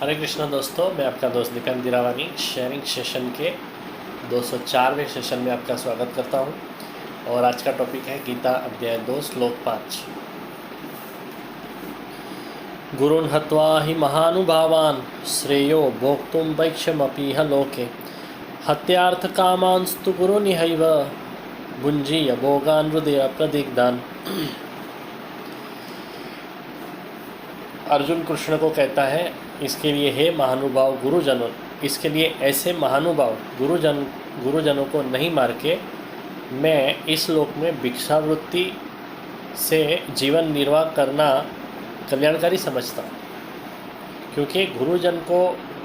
हरे कृष्णा दोस्तों, मैं आपका दोस्त दीपक दिरावानी शेयरिंग सेशन के 204वें सेशन में आपका स्वागत करता हूं। और आज का टॉपिक है गीता अध्याय 2 श्लोक 5। गुरुन् हत्वा हि महानुभावान् श्रेयो भोक्तुं वैक्ष्यमपीह लोके हत्यार्थ कामांस्तु गुरुनिहैव भुञ्जीय भोगान् हृदय प्रदिग्धान्। अर्जुन कृष्ण को कहता है, इसके लिए हे महानुभाव गुरुजनों, इसके लिए ऐसे महानुभाव गुरुजनों को नहीं मार के मैं इस लोक में भिक्षावृत्ति से जीवन निर्वाह करना कल्याणकारी समझता हूँ। क्योंकि गुरुजन को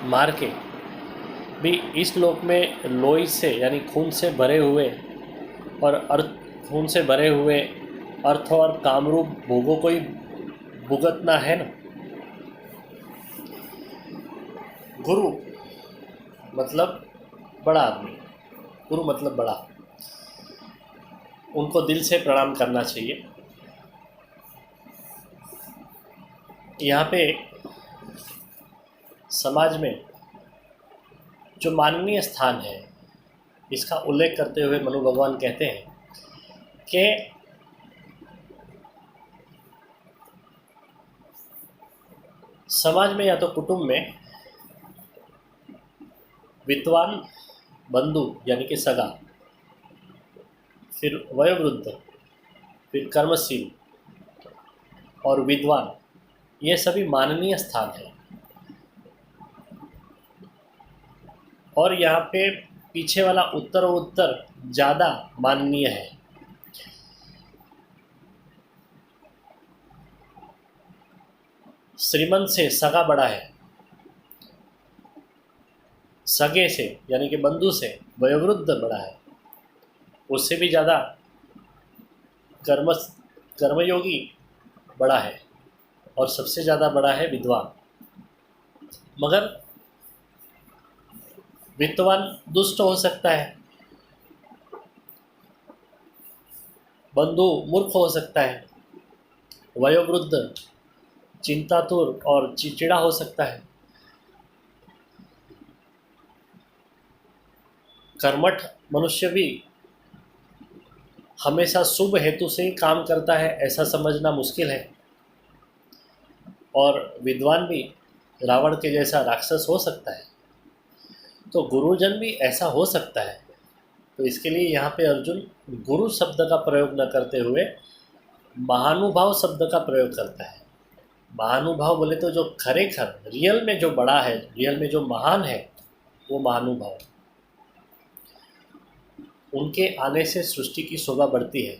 मार के भी इस लोक में लोई से यानी खून से भरे हुए अर्थ और कामरूप भोगों को ही भुगतना है ना। गुरु मतलब बड़ा आदमी, गुरु मतलब बड़ा, उनको दिल से प्रणाम करना चाहिए। यहाँ पे समाज में जो माननीय स्थान है, इसका उल्लेख करते हुए मनु भगवान कहते हैं कि समाज में या तो कुटुंब में विद्वान बंधु यानी कि सगा, फिर वयोवृद्ध, फिर कर्मशील और विद्वान, ये सभी माननीय स्थान है। और यहाँ पे पीछे वाला उत्तर ज़्यादा माननीय है। श्रीमंत से सगा बड़ा है, सगे से यानी कि बंधु से वयोवृद्ध बड़ा है, उससे भी ज़्यादा कर्मयोगी बड़ा है, और सबसे ज़्यादा बड़ा है विद्वान। मगर विद्वान दुष्ट हो सकता है, बंधु मूर्ख हो सकता है, वयोवृद्ध चिंतातुर और चिड़चिड़ा हो सकता है, कर्मठ मनुष्य भी हमेशा शुभ हेतु से ही काम करता है ऐसा समझना मुश्किल है, और विद्वान भी रावण के जैसा राक्षस हो सकता है। तो गुरुजन भी ऐसा हो सकता है। तो इसके लिए यहाँ पे अर्जुन गुरु शब्द का प्रयोग न करते हुए महानुभाव शब्द का प्रयोग करता है। महानुभाव बोले तो जो खरेखर रियल में जो बड़ा है, रियल में जो महान है, वो महानुभाव। उनके आने से सृष्टि की शोभा बढ़ती है,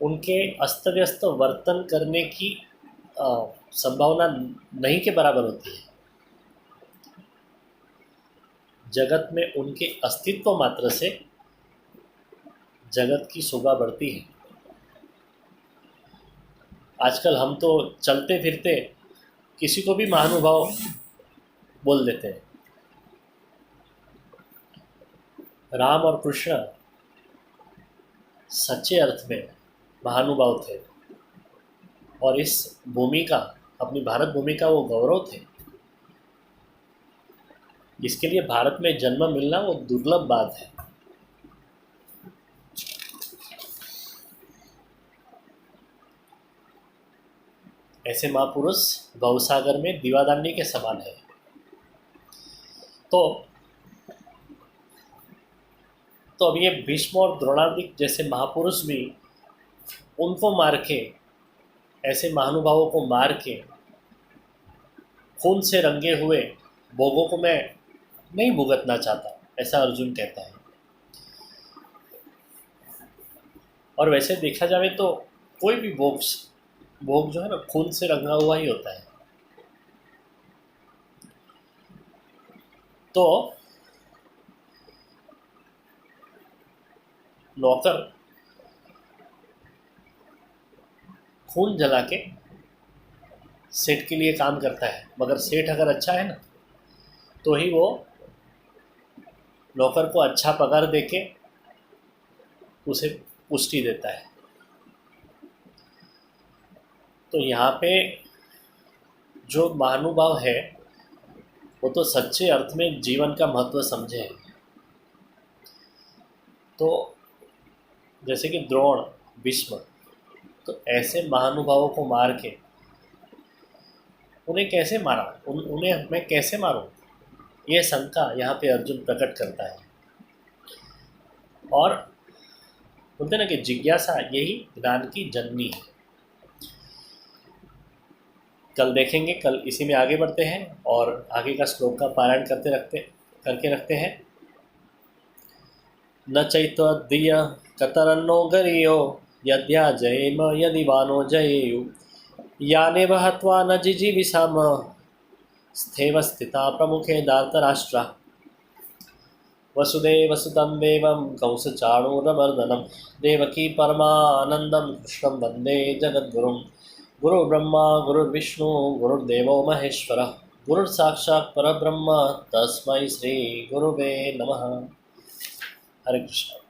उनके अस्त व्यस्त वर्तन करने की संभावना नहीं के बराबर होती है। जगत में उनके अस्तित्व मात्र से जगत की शोभा बढ़ती है। आजकल हम तो चलते फिरते किसी को भी महानुभाव बोल देते हैं। राम और कृष्ण सच्चे अर्थ में महानुभाव थे, और इस भूमि का, अपनी भारत भूमि का वो गौरव थे। इसके लिए भारत में जन्म मिलना वो दुर्लभ बात है। ऐसे महापुरुष भवसागर में दीवादांडी के समान है। तो अब ये भीष्म और द्रोणादि जैसे महापुरुष भी उनको मार के, ऐसे महानुभावों को मार के खून से रंगे हुए भोगों को मैं नहीं भुगतना चाहता, ऐसा अर्जुन कहता है। और वैसे देखा जाए तो कोई भी भोग जो है ना, खून से रंगा हुआ ही होता है। तो नौकर खून जला के सेठ के लिए काम करता है, मगर सेठ अगर अच्छा है ना, तो ही वो नौकर को अच्छा पगार देके उसे पुष्टि देता है। तो यहाँ पे जो महानुभाव है वो तो सच्चे अर्थ में जीवन का महत्व समझे हैं। तो जैसे कि द्रोण, भीष्म, तो ऐसे महानुभावों को मार के उन्हें कैसे मारा, उन्हें मैं कैसे मारूं, ये शंका यहाँ पे अर्जुन प्रकट करता है। और बोलते ना कि जिज्ञासा यही ज्ञान की जननी है। कल देखेंगे, कल इसी में आगे बढ़ते हैं और आगे का श्लोक का पारायण करके रखते हैं। न चैत्वदीय कतरन्नो गरियो यद्या जयेम यदि वानो जयेयु याने हत्वा न जिजीविषाम स्थेव स्थिता प्रमुखे धार्तराष्ट्रा वसुदेवसुतं देवं कंसचाणूरमर्दनं देवकी परमानन्दं कृष्णं वन्दे जगद्गुरुं। गुरुर्ब्रह्मा गुरुर्विष्णु गुरुर्देवो महेश्वरः गुरुर्साक्षात् परब्रह्म तस्मै श्री गुरुवे नमः। हरे कृष्ण।